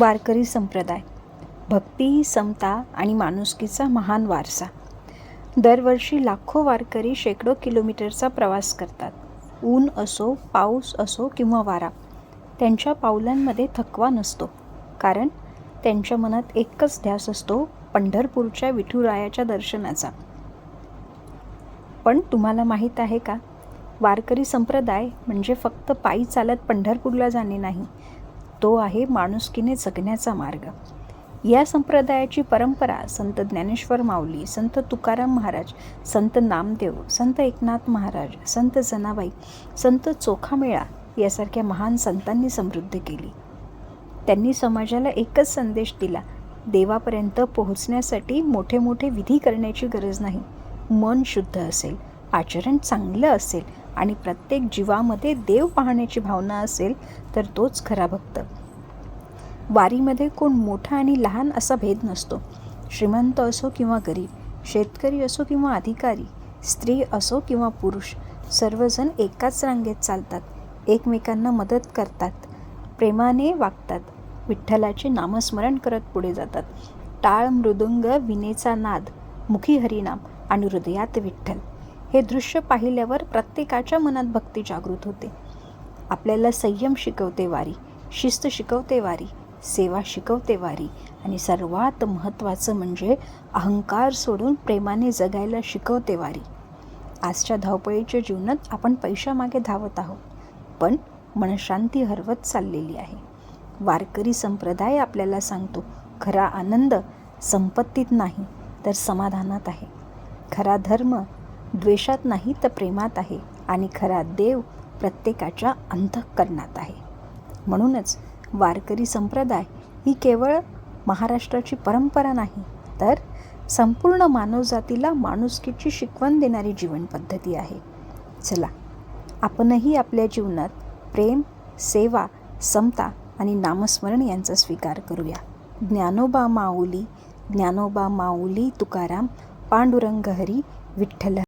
वारकरी संप्रदाय भक्ती, समता आणि माणुसकीचा महान वारसा. दरवर्षी लाखो वारकरी शेकडो किलोमीटरचा प्रवास करतात. ऊन असो, पाऊस असो किंवा वारा, त्यांच्या पावलांमध्ये थकवा नसतो, कारण त्यांच्या मनात एकच ध्यास असतो, पंढरपूरच्या विठुरायाच्या दर्शनाचा. पण तुम्हाला माहीत आहे का, वारकरी संप्रदाय म्हणजे फक्त पायी चालत पंढरपूरला जाणे नाही, तो आहे माणुसकीने जगण्याचा मार्ग. या संप्रदायाची परंपरा संत ज्ञानेश्वर माऊली, संत तुकाराम महाराज, संत नामदेव, संत एकनाथ महाराज, संत जनाबाई, संत चोखामेळा यासारख्या महान संतांनी समृद्ध केली. त्यांनी समाजाला एकच संदेश दिला: देवापर्यंत पोहोचण्यासाठी मोठे मोठे विधी करण्याची गरज नाही. मन शुद्ध असेल, आचरण चांगलं असेल आणि प्रत्येक जीवामध्ये देव पाहण्याची भावना असेल तर तोच खरा भक्त. वारीमध्ये कोण मोठा आणि लहान असा भेद नसतो. श्रीमंत असो किंवा गरीब, शेतकरी असो किंवा अधिकारी, स्त्री असो किंवा पुरुष, सर्वजण एकाच रांगेत चालतात, एकमेकांना मदत करतात, प्रेमाने वागतात, विठ्ठलाचे नामस्मरण करत पुढे जातात. टाळ मृदुंग विनेचा नाद, मुखी हरिनाम आणि हृदयात विठ्ठल, हे दृश्य पाहिल्यावर प्रत्येकाच्या मनात भक्ती जागृत होते. आपल्याला संयम शिकवते वारी, शिस्त शिकवते वारी, सेवा शिकवते वारी आणि सर्वात महत्त्वाचं म्हणजे अहंकार सोडून प्रेमाने जगायला शिकवते वारी. आजच्या धावपळीच्या जीवनात आपण पैशामागे धावत आहोत, पण मनशांती हरवत चाललेली आहे. वारकरी संप्रदाय आपल्याला सांगतो, खरा आनंद संपत्तीत नाही तर समाधानात आहे. खरा धर्म द्वेषात नाही तर प्रेमात आहे आणि खरा देव प्रत्येकाच्या अंतःकरणात आहे. म्हणूनच वारकरी संप्रदाय ही केवळ महाराष्ट्राची परंपरा नाही, तर संपूर्ण मानवजातीला माणुसकीची शिकवण देणारी जीवनपद्धती आहे. चला, आपणही आपल्या जीवनात प्रेम, सेवा, समता आणि नामस्मरण यांचा स्वीकार करूया. ज्ञानोबा माऊली, ज्ञानोबा माऊली तुकाराम, पांडुरंग हरी, विठ्ठल